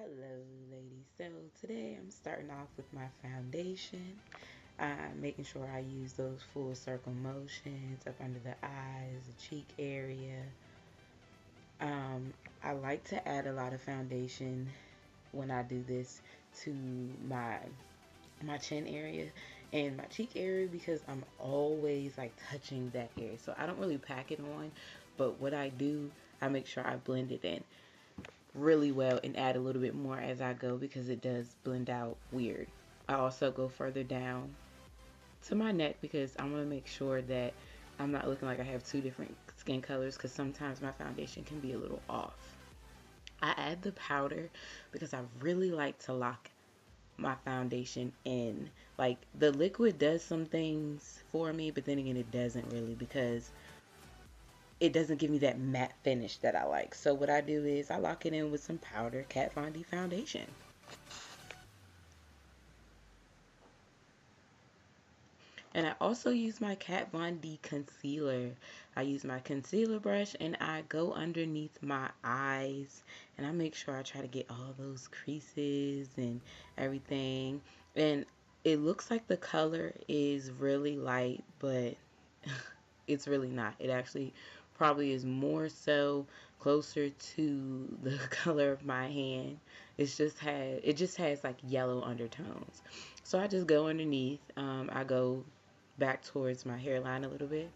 Hello, ladies. So today I'm starting off with my foundation. Making sure I use those full circle motions up under the eyes, the cheek area. I like to add a lot of foundation when I do this to my chin area and my cheek area because I'm always like touching that area. So I don't really pack it on, but what I do, I make sure I blend it in really well and add a little bit more as I go because it does blend out weird. I also go further down to my neck because I want to make sure that I'm not looking like I have two different skin colors because sometimes my foundation can be a little off. I add the powder because I really like to lock my foundation in. Like the liquid does some things for me, but then again it doesn't really because it doesn't give me that matte finish that I like. So what I do is I lock it in with some powder Kat Von D foundation. And I also use my Kat Von D concealer. I use my concealer brush and I go underneath my eyes and I make sure I try to get all those creases and everything. And it looks like the color is really light, but it's really not. It actually probably is more so closer to the color of my hand. It just has like yellow undertones. So I just go underneath. I go back towards my hairline a little bit,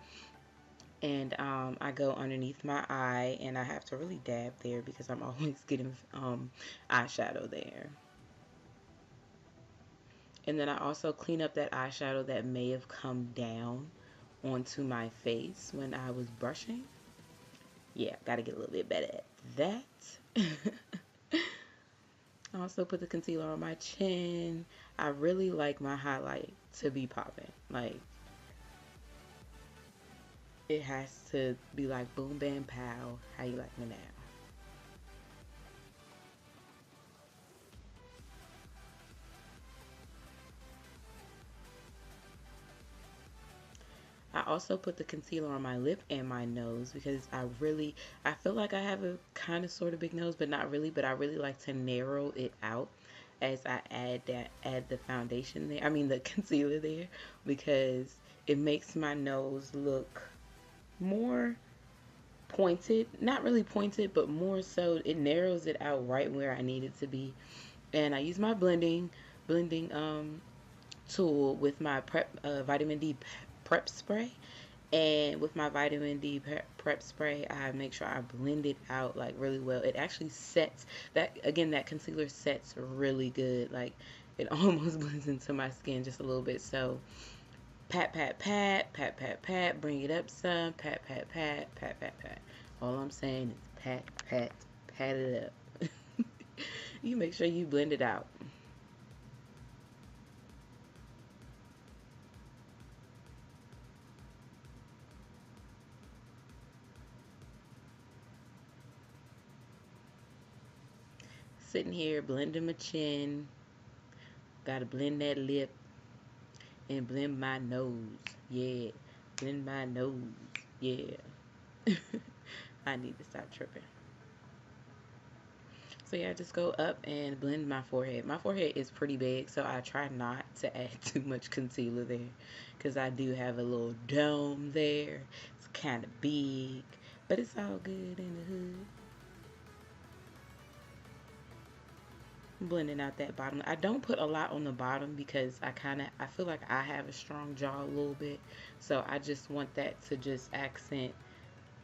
and I go underneath my eye, and I have to really dab there because I'm always getting eyeshadow there. And then I also clean up that eyeshadow that may have come down onto my face when I was brushing. Yeah, gotta get a little bit better at that. I also put the concealer on my chin. I really like my highlight to be popping. Like, it has to be like boom, bam, pow. How you like me now? I also put the concealer on my lip and my nose because I feel like I have a kind of sort of big nose, but not really. But I really like to narrow it out as I add the foundation there. I mean the concealer there because it makes my nose look more pointed. Not really pointed, but more so it narrows it out right where I need it to be. And I use my blending tool with my vitamin D prep spray, and with my vitamin D prep spray I make sure I blend it out like really well. It actually sets that, again, that concealer sets really good. Like it almost blends into my skin just a little bit. So pat pat pat pat pat pat, bring it up some, pat pat pat pat pat pat. All I'm saying is pat pat pat it up. You make sure you blend it out. Sitting here blending my chin. Gotta blend that lip and blend my nose. Yeah. Blend my nose. Yeah. I need to stop tripping. So yeah, I just go up and blend my forehead. My forehead is pretty big, so I try not to add too much concealer there because I do have a little dome there. It's kind of big, but it's all good in the hood. Blending out that bottom. I don't put a lot on the bottom because I feel like I have a strong jaw a little bit, so I just want that to just accent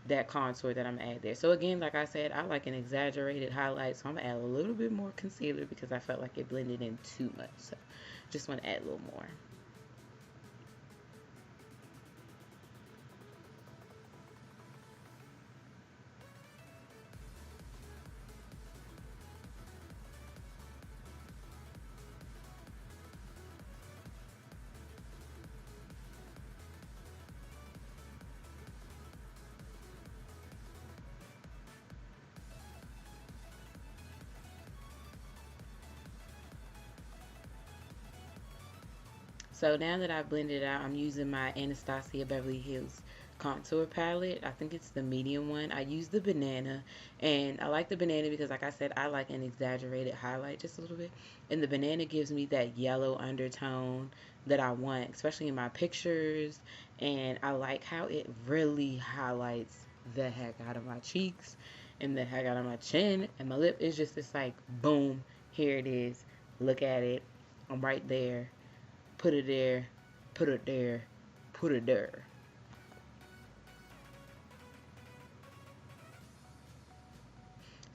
that contour that I'm gonna add there. So again, like I said, I like an exaggerated highlight, so I'm gonna add a little bit more concealer because I felt like it blended in too much. So just want to add a little more. So now that I've blended it out, I'm using my Anastasia Beverly Hills contour palette. I think it's the medium one. I use the banana, and I like the banana because, like I said, I like an exaggerated highlight just a little bit. And the banana gives me that yellow undertone that I want, especially in my pictures. And I like how it really highlights the heck out of my cheeks and the heck out of my chin. And my lip is just this like, boom, here it is. Look at it. I'm right there. Put it there. Put it there. Put it there.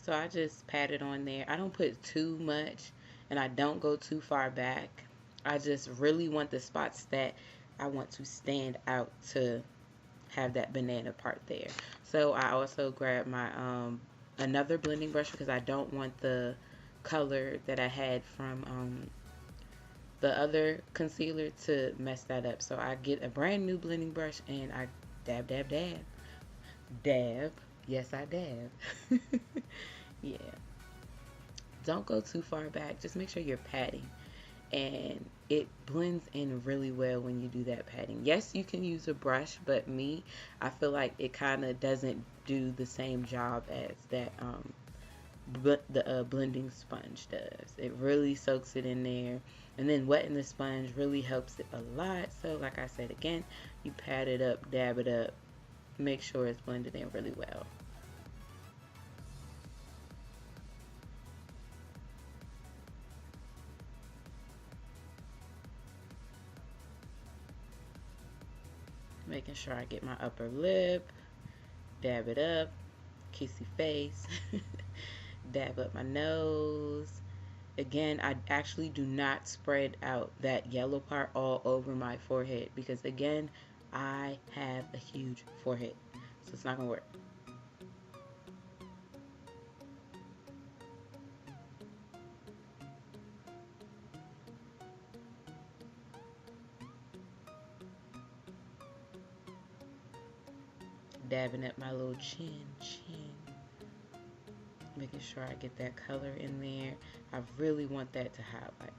So I just pat it on there. I don't put too much and I don't go too far back. I just really want the spots that I want to stand out to have that banana part there. So I also grab my another blending brush because I don't want the color that I had from the other concealer to mess that up. So I get a brand new blending brush and I dab, dab, dab. Dab. Yes, I dab. Yeah. Don't go too far back. Just make sure you're patting. And it blends in really well when you do that patting. Yes, you can use a brush, but me, I feel like it kind of doesn't do the same job as that the blending sponge does. It really soaks it in there, and then wetting the sponge really helps it a lot. So like I said again, you pat it up, dab it up, make sure it's blended in really well. Making sure I get my upper lip, dab it up, kissy face, dab up my nose. Again, I actually do not spread out that yellow part all over my forehead because, again, I have a huge forehead, so it's not gonna work. Dabbing up my little chin, making sure I get that color in there. I really want that to highlight.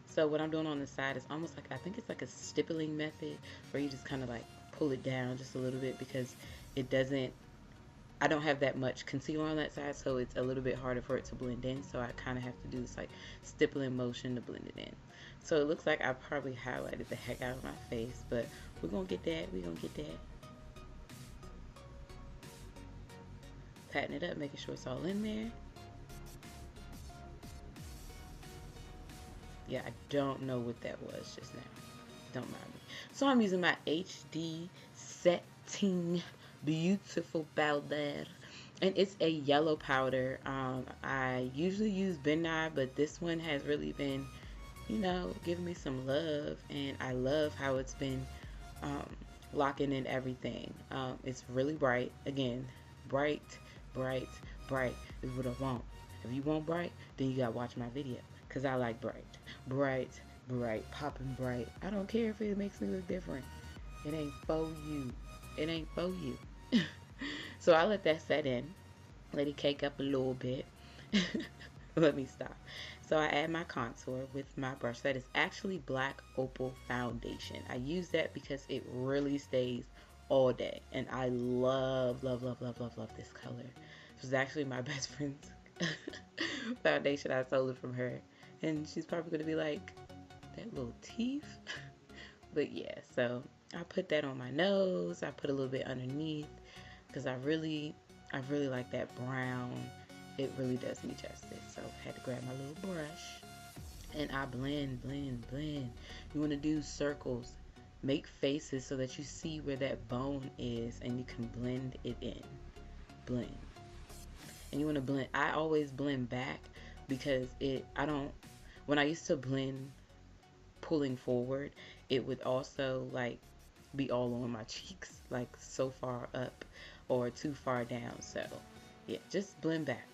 So what I'm doing on the side is almost like, I think it's like a stippling method where you just kind of like pull it down just a little bit because it doesn't, I don't have that much concealer on that side, so it's a little bit harder for it to blend in. So I kind of have to do this like stippling motion to blend it in. So it looks like I probably highlighted the heck out of my face, but we're gonna get that. We're gonna get that. Patting it up, making sure it's all in there. Yeah, I don't know what that was just now. Don't mind me. So I'm using my HD Setting Beautiful Powder. And it's a yellow powder. I usually use Ben Nye, but this one has really been, you know, giving me some love. And I love how it's been um, locking in everything. It's really bright. Again, bright, bright, bright is what I want. If you want bright, then you gotta watch my video. Because I like bright. Bright, bright, popping bright. I don't care if it makes me look different. It ain't for you. It ain't for you. So I let that set in. Let it cake up a little bit. Let me stop. So I add my contour with my brush. That is actually Black Opal Foundation. I use that because it really stays all day. And I love, love, love, love, love, love this color. This was actually my best friend's foundation. I stole it from her. And she's probably going to be like, that little teeth. But yeah, so I put that on my nose. I put a little bit underneath because I really like that brown. It really does me justice. So I had to grab my little brush and I blend, blend, blend. You want to do circles. Make faces so that you see where that bone is and you can blend it in. Blend. And you want to blend. I always blend back because when I used to blend pulling forward, it would also like be all on my cheeks, like so far up or too far down. So yeah, just blend back.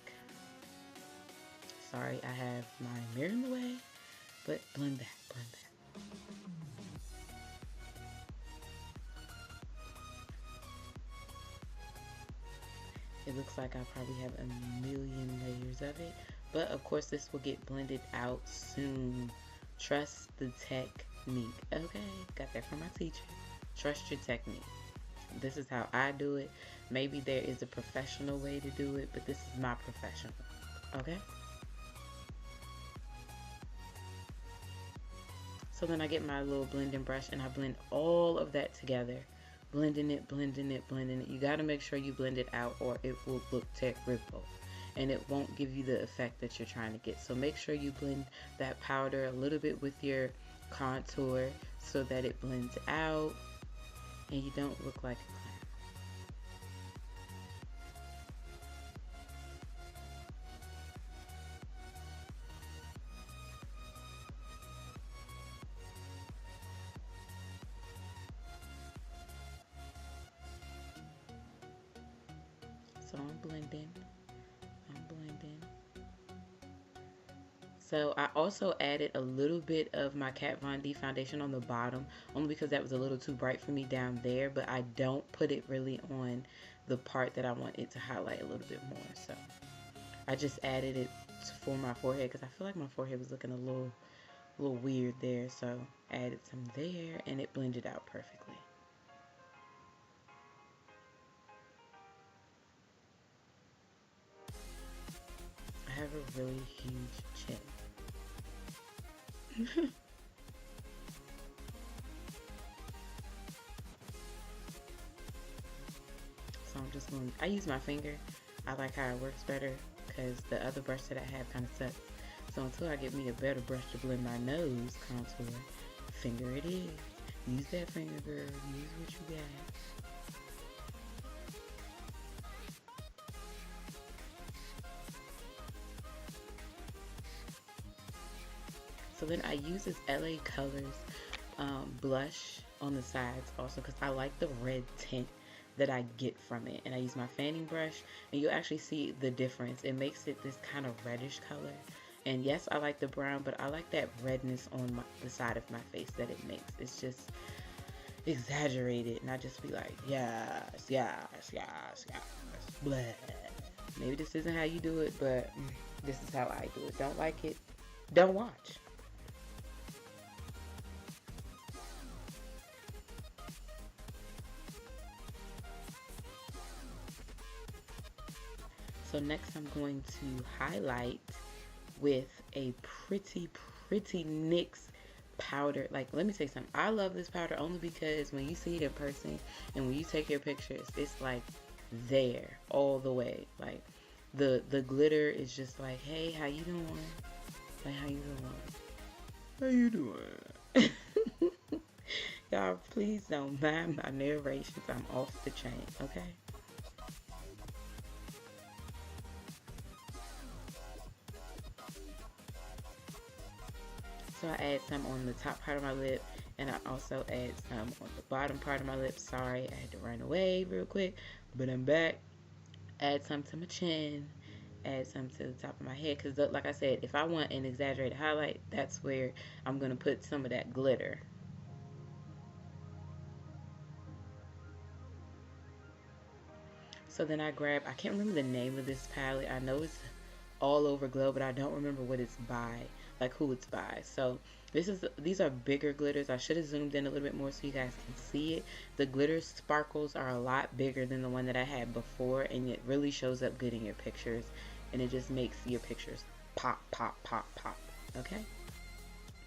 Sorry, I have my mirror in the way, but blend back, blend back. It looks like I probably have a million layers of it. But of course this will get blended out soon. Trust the technique. Okay, got that from my teacher. Trust your technique. This is how I do it. Maybe there is a professional way to do it, but this is my professional. Okay? So then I get my little blending brush and I blend all of that together. Blending it, blending it, blending it. You got to make sure you blend it out or it will look terrible. And it won't give you the effect that you're trying to get. So make sure you blend that powder a little bit with your contour so that it blends out and you don't look like a clown. So I'm blending. I'm blending. So I also added a little bit of my Kat Von D foundation on the bottom, only because that was a little too bright for me down there, but I don't put it really on the part that I want it to highlight a little bit more. So I just added it for my forehead because I feel like my forehead was looking a little weird there. So I added some there and it blended out perfectly. I have a really huge chin. So I'm just going to, I use my finger. I like how it works better because the other brush that I have kind of sucks. So until I get me a better brush to blend my nose contour, finger it is. Use that finger, girl. Use what you got. So then I use this LA Colors blush on the sides also because I like the red tint that I get from it. And I use my fanning brush and you'll actually see the difference. It makes it this kind of reddish color. And yes, I like the brown, but I like that redness on the side of my face that it makes. It's just exaggerated. And I just be like, yes, yes, yes, yes, blah. Maybe this isn't how you do it, but this is how I do it. Don't like it? Don't watch. So next I'm going to highlight with a pretty NYX powder. Like, let me say something. I love this powder only because when you see it in person and when you take your pictures, it's like there all the way. Like the glitter is just like, hey, how you doing? Like, how you doing? How you doing? Y'all, please don't mind my narrations. I'm off the chain, okay? So I add some on the top part of my lip and I also add some on the bottom part of my lip. Sorry, I had to run away real quick, but I'm back. Add some to my chin, add some to the top of my head because like I said, if I want an exaggerated highlight, that's where I'm going to put some of that glitter. So then I grab, I can't remember the name of this palette. I know it's all over Glow, but I don't remember what it's by, like who it's by. So these are bigger glitters. I should have zoomed in a little bit more so you guys can see it. The glitter sparkles are a lot bigger than the one that I had before, and it really shows up good in your pictures, and it just makes your pictures pop, pop, pop, pop. Okay?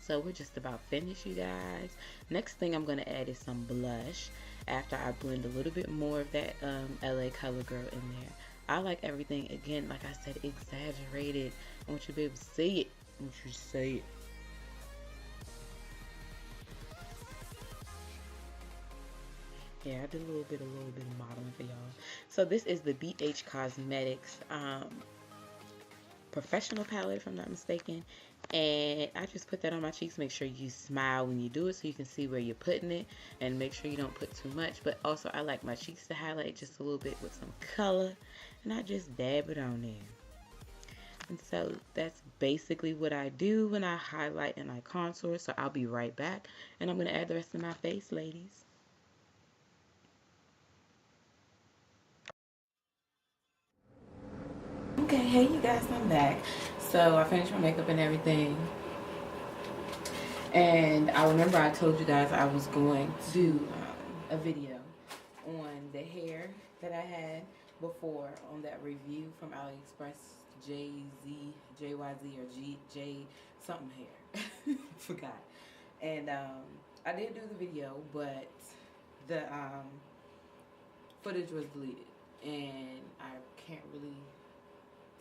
So we're just about finished, you guys. Next thing I'm going to add is some blush after I blend a little bit more of that LA Color Girl in there. I like everything, again, like I said, exaggerated. I want you to be able to see it. I want you to see it. Yeah, I did a little bit of modeling for y'all. So this is the BH Cosmetics professional palette, if I'm not mistaken. And I just put that on my cheeks. Make sure you smile when you do it so you can see where you're putting it. And make sure you don't put too much. But also, I like my cheeks to highlight just a little bit with some color. And I just dab it on there. And so that's basically what I do when I highlight and I contour. So I'll be right back. And I'm going to add the rest of my face, ladies. Okay, hey you guys, I'm back. So I finished my makeup and everything. And I remember I told you guys I was going to do a video on the hair that I had before on that review from AliExpress, JYZ or J something hair. Forgot. And I did do the video, but the footage was deleted. And I can't really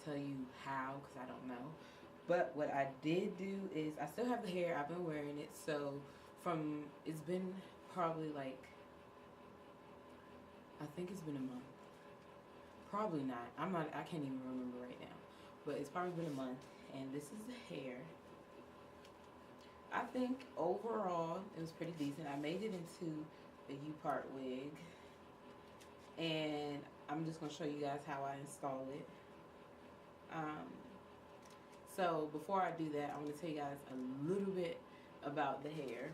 tell you how because I don't know. But what I did do is I still have the hair. I've been wearing it. So it's been probably like, I think it's been a month. Probably not. I can't even remember right now. But it's probably been a month. And this is the hair. I think overall it was pretty decent. I made it into a U-part wig. And I'm just going to show you guys how I install it. So before I do that, I'm going to tell you guys a little bit about the hair.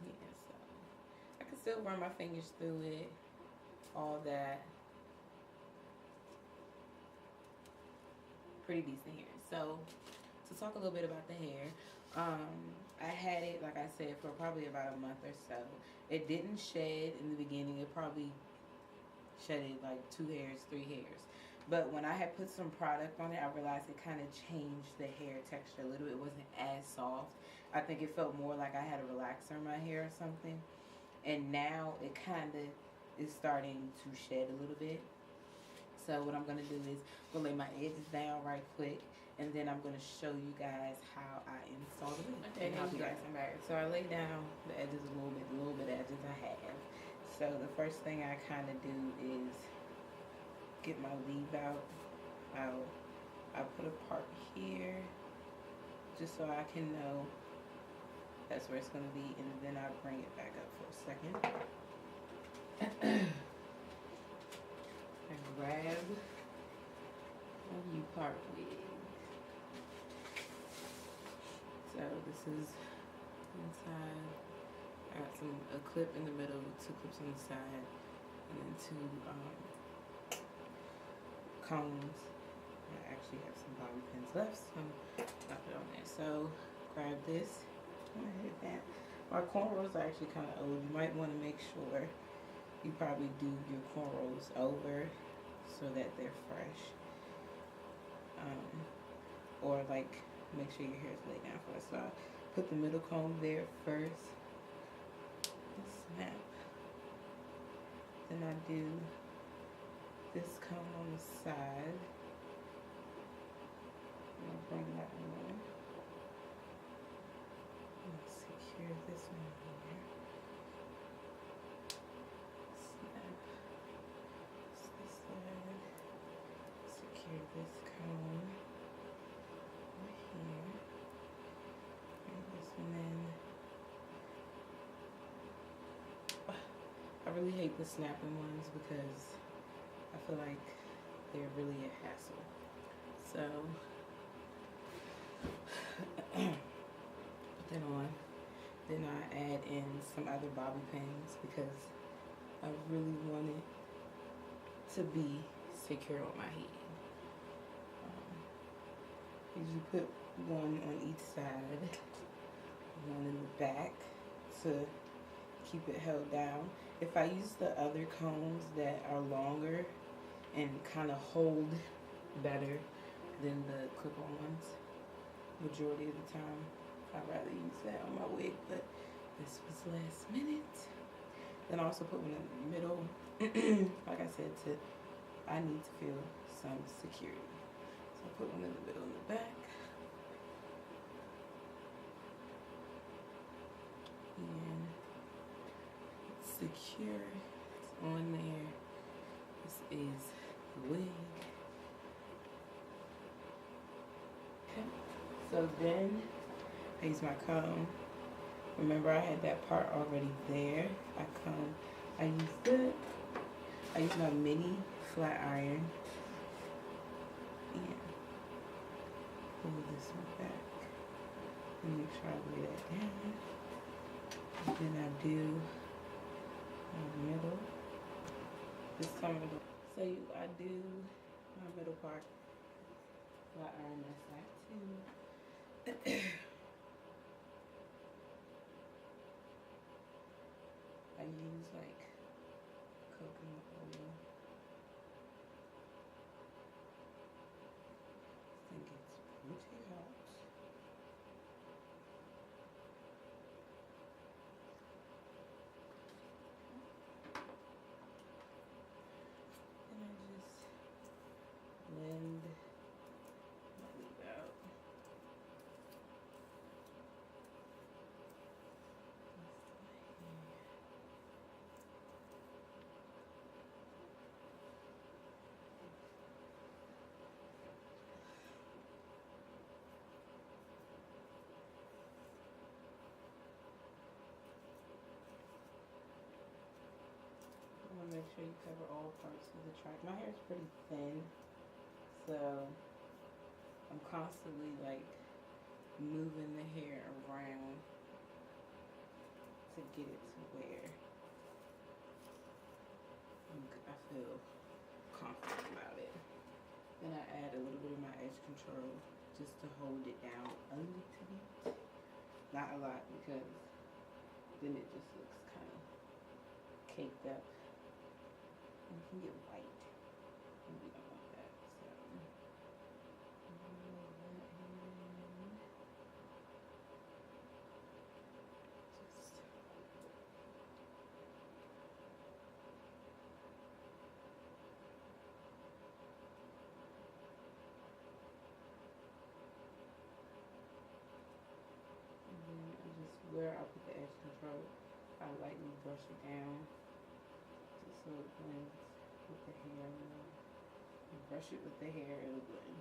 Yeah, so I can still run my fingers through it, all that. Pretty decent hair. So to talk a little bit about the hair, I had it, like I said, for probably about a month or so. It didn't shed in the beginning. It probably shedded like 2 hairs, 3 hairs. But when I had put some product on it, I realized it kind of changed the hair texture a little. It wasn't as soft. I think it felt more like I had a relaxer in my hair or something. And now it kind of is starting to shed a little bit. So what I'm going to do is I'm going to lay my edges down right quick. And then I'm going to show you guys how I install the wig. Okay, now you guys, I'm back. So I lay down the edges a little bit of edges I have. So the first thing I kind of do is get my weave out. I put a part here just so I can know that's where it's going to be, and then I bring it back up for a second. I grab a U-part wig. So this is inside. I got a clip in the middle, 2 clips on the side, and then 2 combs. I actually have some bobby pins left, so I'll put it on there. So grab this. I'm gonna hit that. My cornrows are actually kind of old. You might want to make sure you probably do your cornrows over so that they're fresh. Or like make sure your hair is laid down first. So I put the middle comb there first. Snap. Then I do this comb on the side. I'm gonna bring that one in. Secure this one here. Snap. This side. Secure this comb over here. Bring this one in. I really hate the snapping ones because I feel like they're really a hassle. So put that on. Then I add in some other bobby pins because I really want it to be secure on my head. Usually put one on each side, one in the back to keep it held down. If I use the other combs that are longer and kind of hold better than the clip-on ones, majority of the time, I'd rather use that on my wig, but this was last minute. Then I also put one in the middle. Like I said, I need to feel some security. So I put one in the middle and the back. And secure. It's on there. This is the wig. Okay. So then I use my comb. Remember I had that part already there. I use my mini flat iron. And pull this one back. And make sure I lay that down. And then I do the middle. This time So I do my middle part. Flat iron that side too. I use like coconut oil. I think it's pretty hot. And I just blend my leaf out. I want to make sure you cover all parts of the track. My hair is pretty thin, so I'm constantly like moving the hair around to get it to where I feel confident about it. Then I add a little bit of my edge control just to hold it down a little bit. Not a lot, because then it just looks kind of caked up. And it can get white. And we don't want that. So where I put the edge control, I lightly brush it down just so it blends with the hair. You brush it with the hair, it'll blend.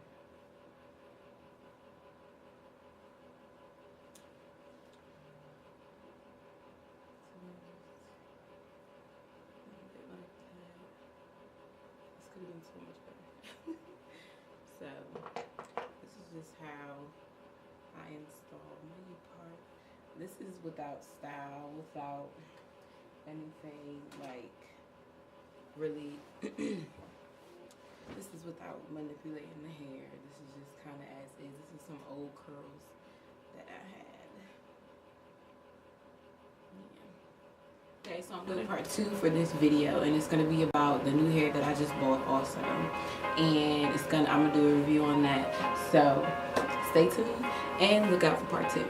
This could have been so much better. So this is just how I install my part. This is without style, without anything like really. This is without manipulating the hair. This is just kind of as is. This is some old curls that I had. Yeah. Okay, so I'm doing part 2 for this video, and it's gonna be about the new hair that I just bought also, and I'm gonna do a review on that. So stay tuned and look out for part 2.